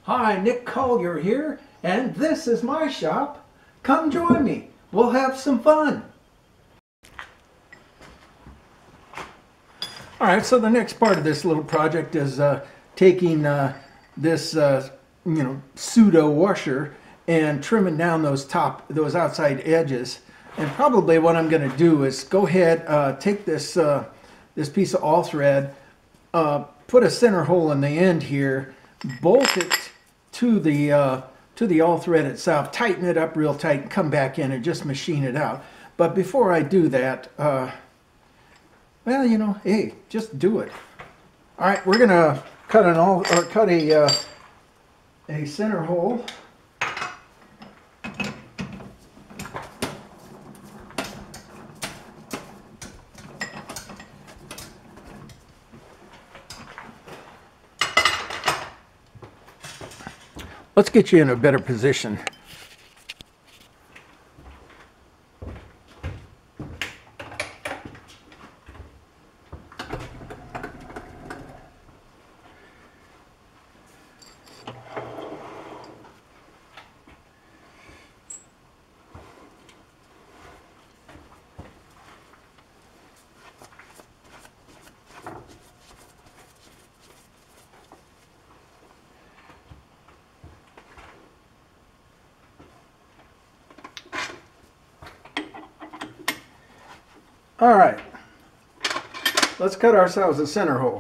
Hi, Nick Collier here, and this is my shop. Come join me. We'll have some fun. All right, so the next part of this little project is taking this pseudo washer and trimming down those outside edges. And probably what I'm going to do is go ahead, take this this piece of all thread, put a center hole in the end here, bolt it to the all thread itself, tighten it up real tight, and come back in and just machine it out. But before I do that, well, you know, hey, just do it. All right, we're gonna cut a center hole. Let's get you in a better position. All right, let's cut ourselves a center hole.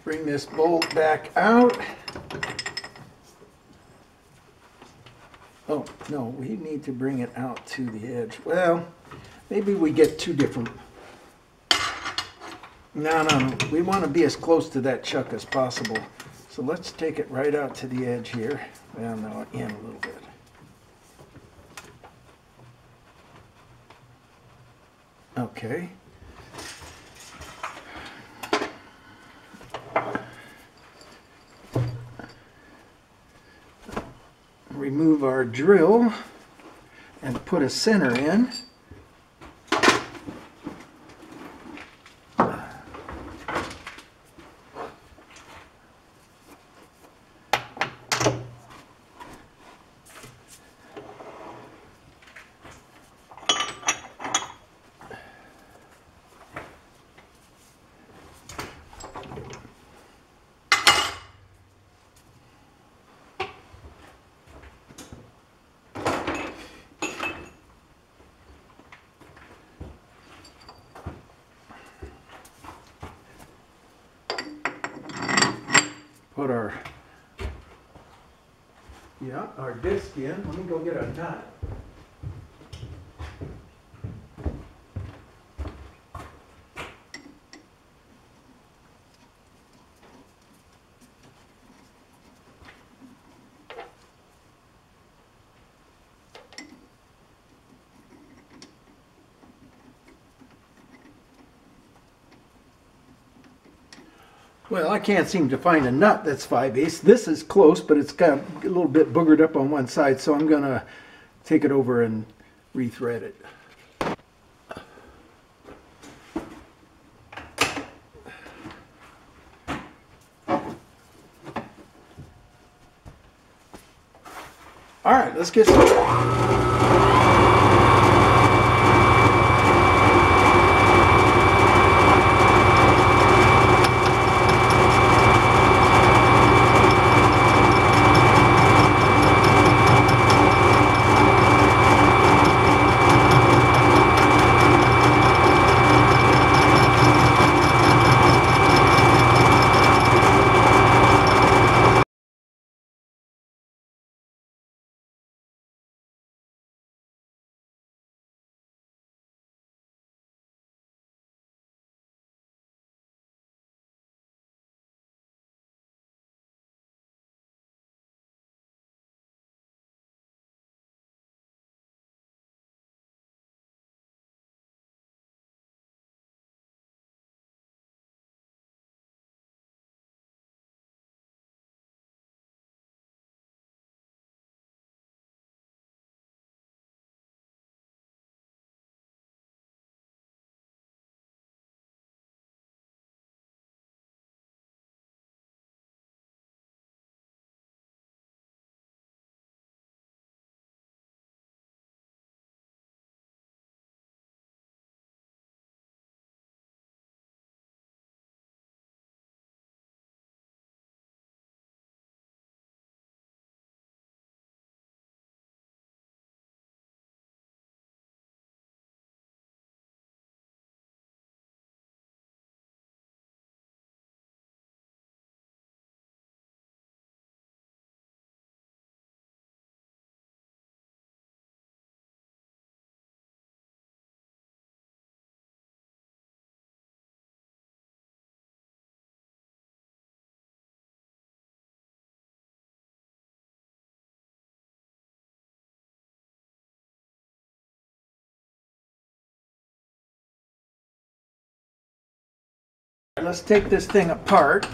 Bring this bolt back out. Oh, no, we need to bring it out to the edge. Well, maybe we get two different. No. We want to be as close to that chuck as possible. So let's take it right out to the edge here. Well, no, in a little bit. Okay. Remove our drill and put a center in. Put our disc in. Let me go get a nut. Well, I can't seem to find a nut that's 5/8. This is close, but it's got a little bit boogered up on one side, so I'm going to take it over and rethread it. All right, let's get started. Let's take this thing apart.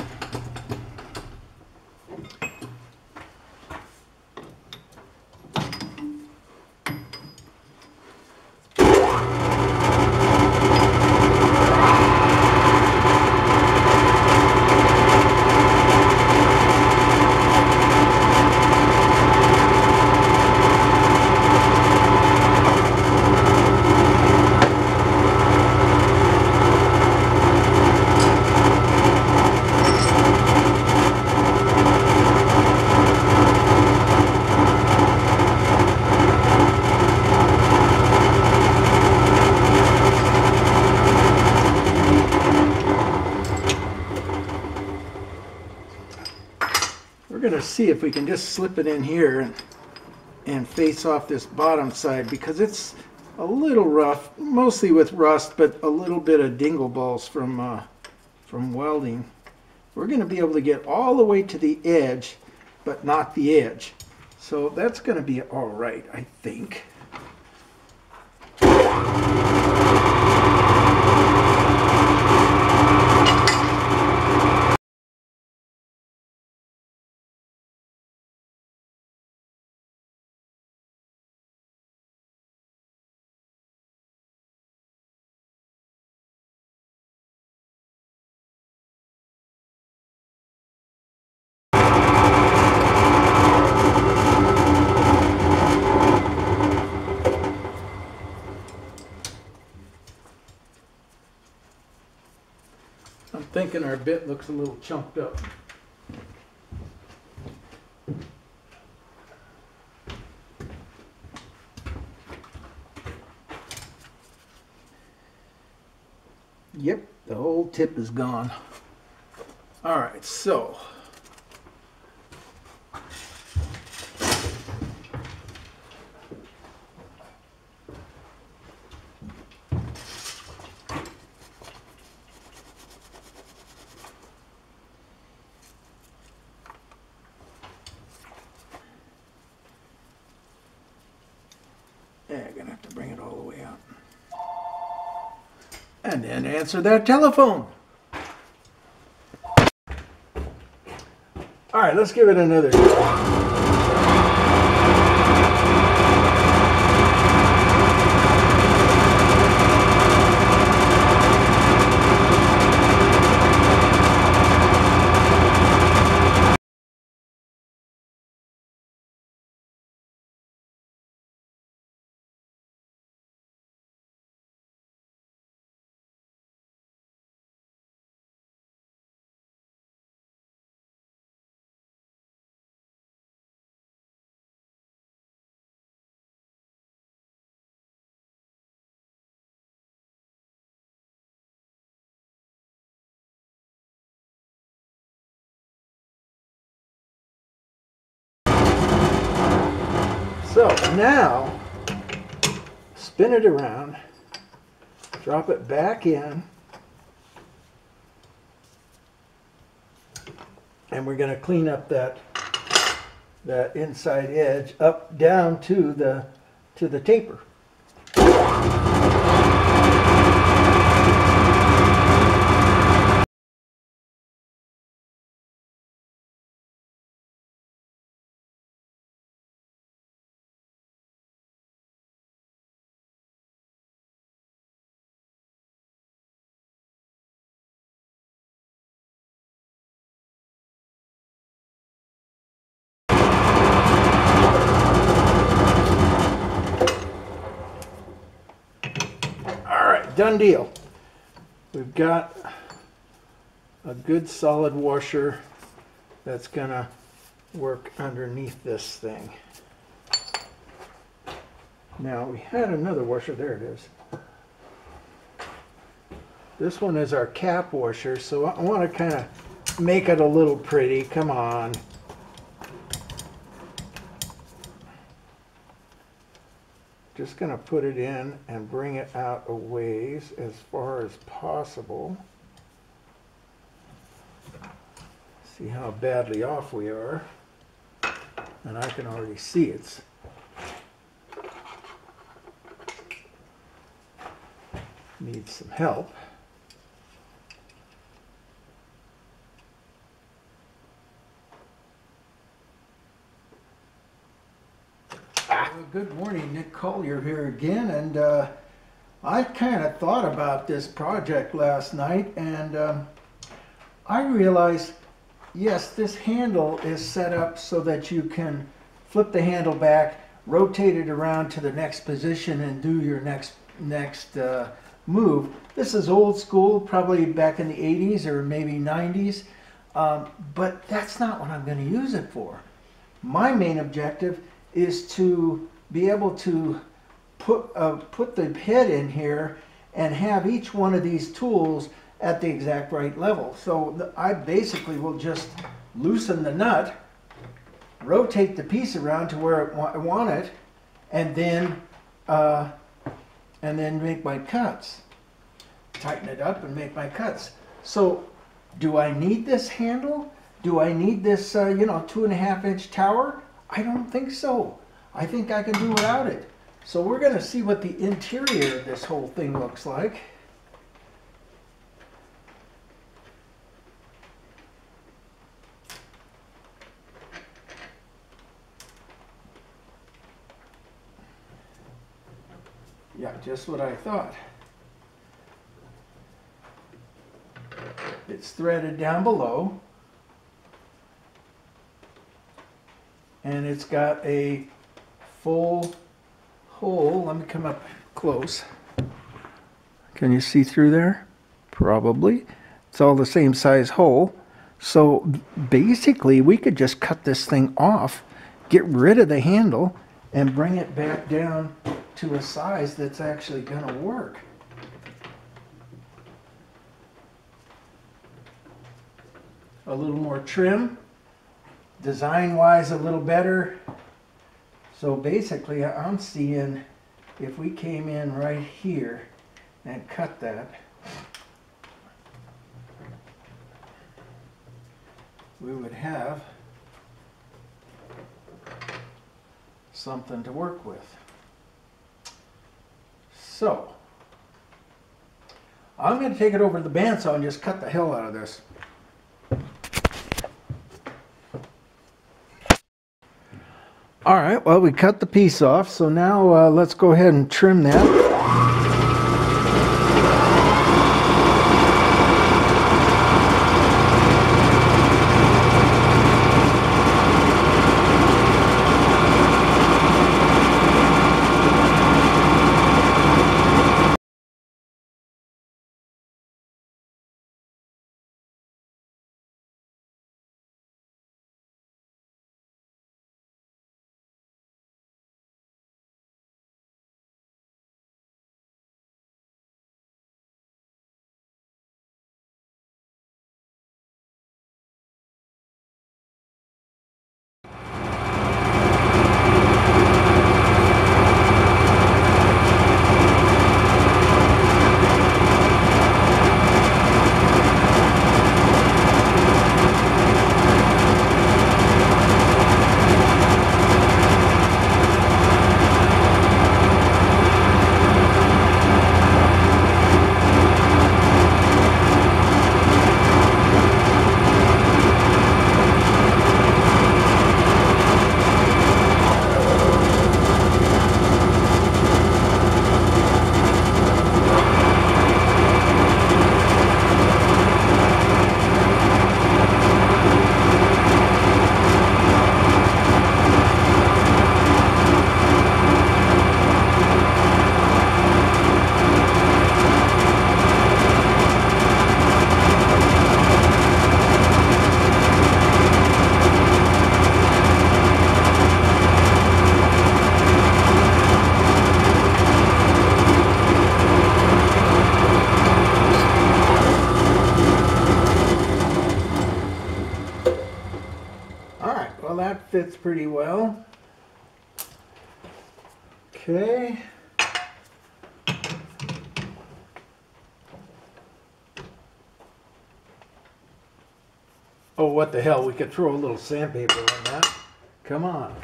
We're going to see if we can just slip it in here and face off this bottom side, because it's a little rough, mostly with rust, but a little bit of dingle balls from welding. We're going to be able to get all the way to the edge, but not the edge. So that's going to be all right, I think. I'm thinking our bit looks a little chunked up. Yep, the whole tip is gone. All right, so yeah, I'm gonna have to bring it all the way out. And then answer that telephone. All right, let's give it another try. So now, spin it around, drop it back in, and we're going to clean up that inside edge up down to the taper. Done deal. We've got a good solid washer that's gonna work underneath this thing. Now we had another washer, there it is. This one is our cap washer, so I want to kind of make it a little pretty. Come on. Just going to put it in and bring it out a ways as far as possible. See how badly off we are. And I can already see it's needs some help. Good morning, Nick Collier here again, and I kind of thought about this project last night, and I realized, yes, this handle is set up so that you can flip the handle back, rotate it around to the next position, and do your next move. This is old school, probably back in the 80s or maybe 90s, but that's not what I'm going to use it for. My main objective is to be able to put the head in here and have each one of these tools at the exact right level. So I basically will just loosen the nut, rotate the piece around to where I want it, and then make my cuts. Tighten it up and make my cuts. So do I need this handle? Do I need this 2.5-inch tower? I don't think so. I think I can do without it. So we're going to see what the interior of this whole thing looks like. Yeah, just what I thought. It's threaded down below, and it's got a full hole. Let me come up close. Can you see through there? Probably. It's all the same size hole. So basically we could just cut this thing off, get rid of the handle, and bring it back down to a size that's actually going to work. A little more trim, design-wise a little better. So basically I'm seeing if we came in right here and cut that, we would have something to work with. So I'm going to take it over to the bandsaw and just cut the hell out of this. All right, well, we cut the piece off, so now let's go ahead and trim that. Well, that fits pretty well. Okay. Oh, what the hell, we could throw a little sandpaper on that. Come on.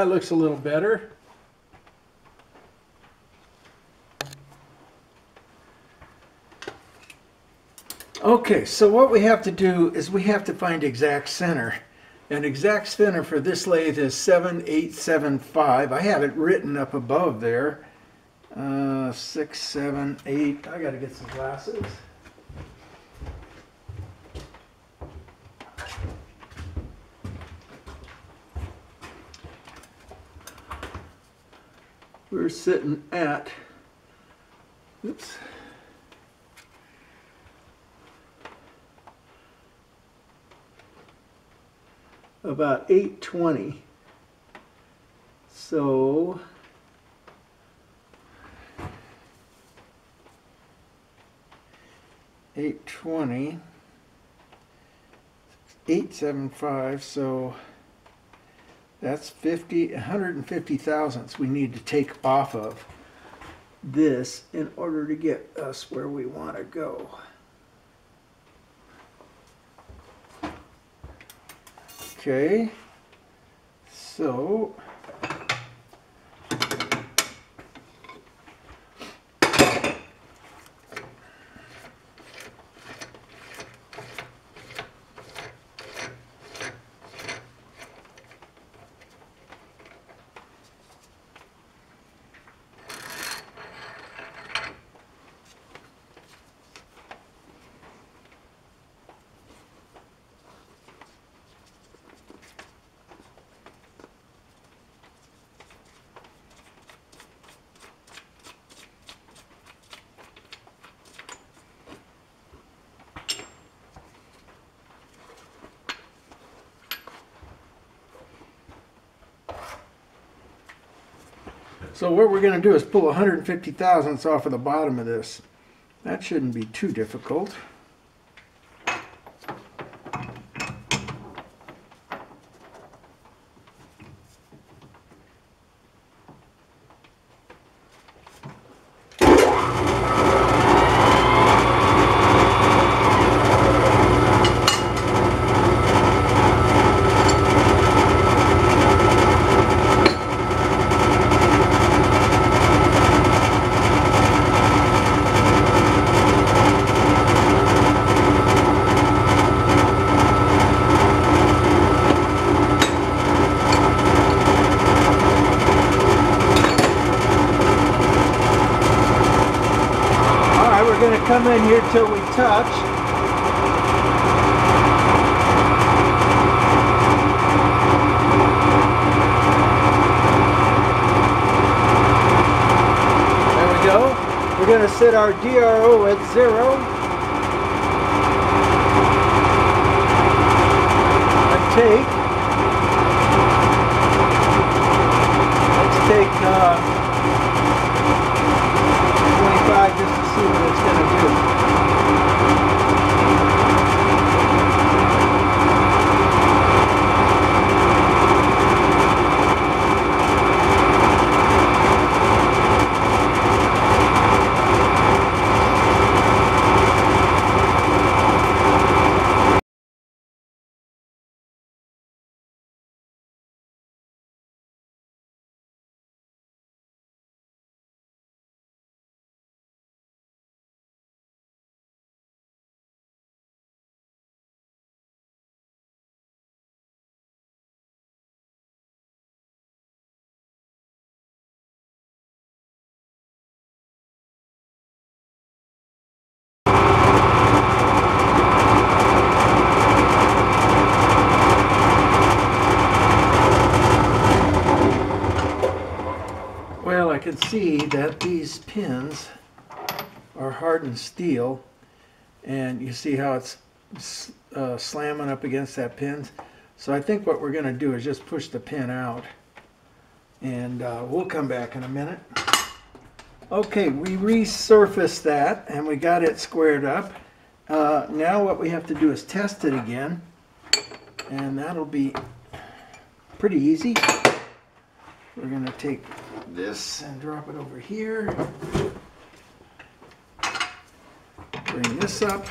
that looks a little better. Okay, so what we have to do is we have to find exact center. And exact center for this lathe is 7/875. I have it written up above there. 6, 7, 8. I gotta get some glasses. We're sitting at, oops, about 820. So $820, 875, so that's 150 thousandths we need to take off of this in order to get us where we want to go. Okay, so what we're going to do is pull 150 thousandths off of the bottom of this. That shouldn't be too difficult. Come in here till we touch. There we go. We're going to set our DRO at 0. And take. Let's take 25 just to see what it's going to do. I can see that these pins are hardened steel, and you see how it's slamming up against that pin. So I think what we're going to do is just push the pin out, and we'll come back in a minute. Okay, we resurfaced that and we got it squared up. Now what we have to do is test it again, and that'll be pretty easy. We're going to take this and drop it over here. Bring this up.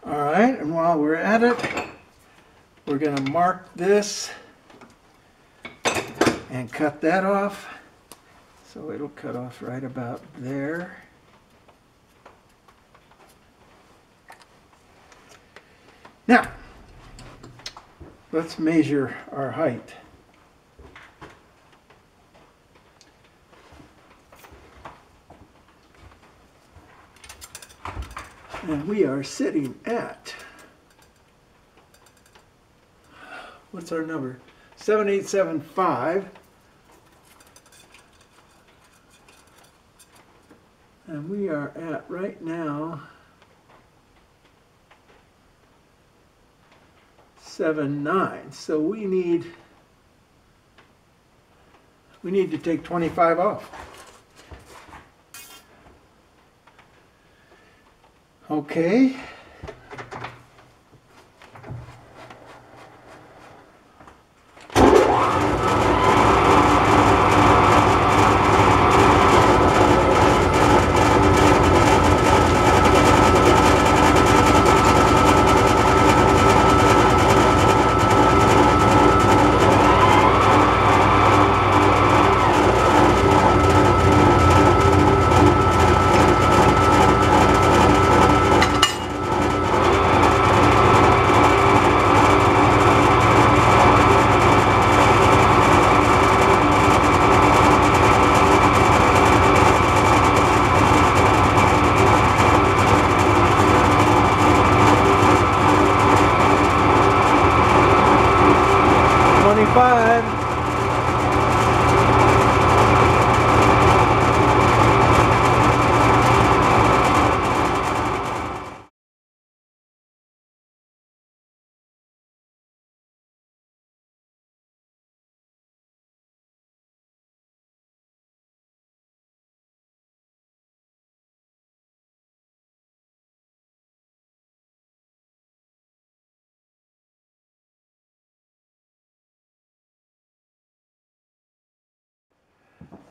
All right, and while we're at it, we're going to mark this and cut that off. So it'll cut off right about there. Now, let's measure our height. And we are sitting at, what's our number? 7875. And we are at right now 79. So we need to take 25 off. Okay.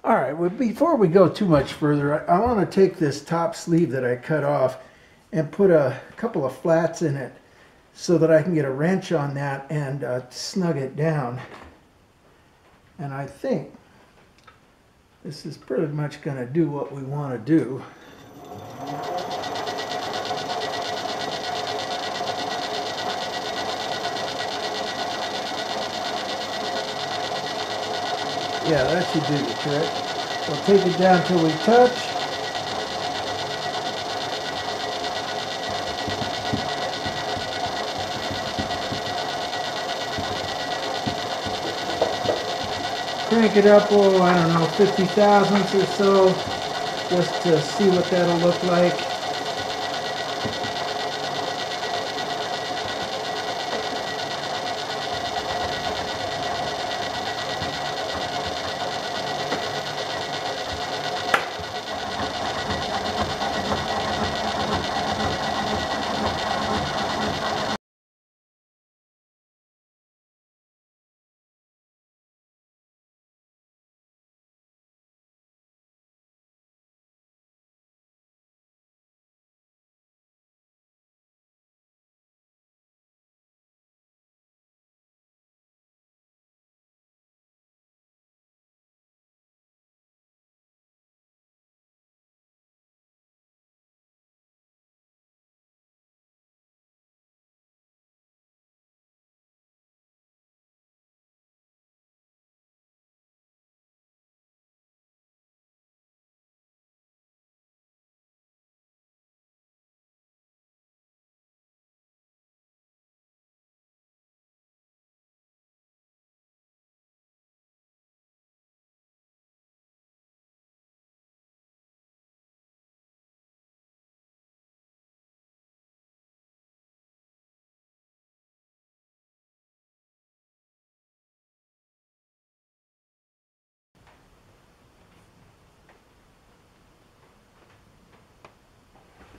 All right, well, before we go too much further, I want to take this top sleeve that I cut off and put a couple of flats in it so that I can get a wrench on that and snug it down. And I think this is pretty much going to do what we want to do. Yeah, that should do the trick. We'll take it down till we touch. Crank it up, oh, I don't know, 50 thousandths or so, just to see what that'll look like.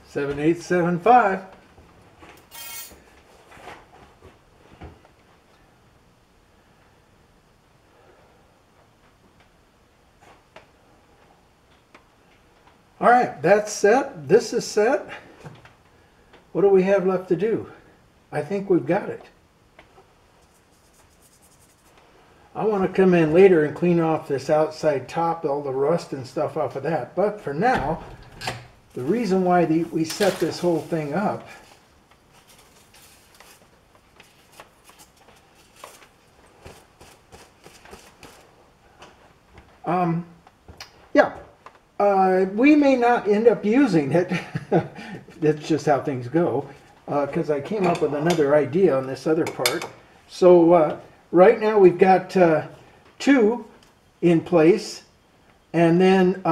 Seven, 8, 7, 5. All right, that's set. This is set. what do we have left to do? I think we've got it. I want to come in later and clean off this outside top, all the rust and stuff off of that. But for now, the reason why we set this whole thing up we may not end up using it. That's just how things go, because I came up with another idea on this other part. So right now we've got 2 in place, and then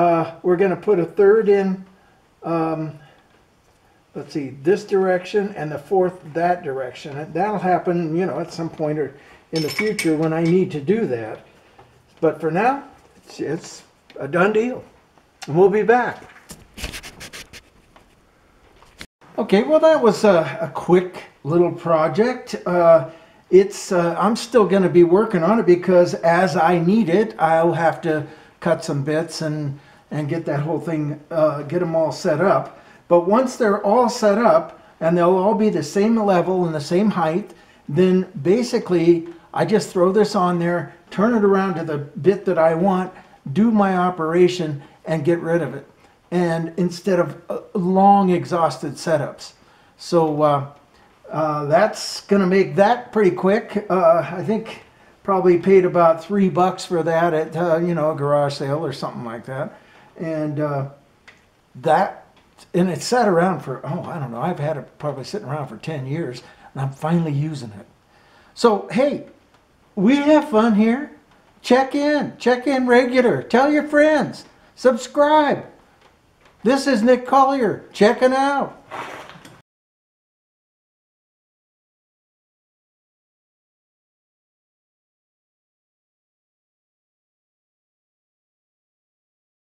we're going to put a third in, let's see, this direction, and the 4th that direction. And that'll happen, you know, at some point or in the future when I need to do that. But for now, it's a done deal. And we'll be back. Okay, well that was a quick little project. I'm still going to be working on it because as I need it, I'll have to cut some bits and get that whole thing, get them all set up. But once they're all set up and they'll all be the same level and the same height, then basically I just throw this on there, turn it around to the bit that I want, do my operation, and get rid of it. And instead of long exhausted setups. So that's gonna make that pretty quick. I think probably paid about $3 for that at you know, a garage sale or something like that. And and it sat around for, oh, I don't know, I've had it probably sitting around for 10 years and I'm finally using it. So hey, we have fun here. Check in regular, tell your friends, subscribe. This is Nick Collier, checking out.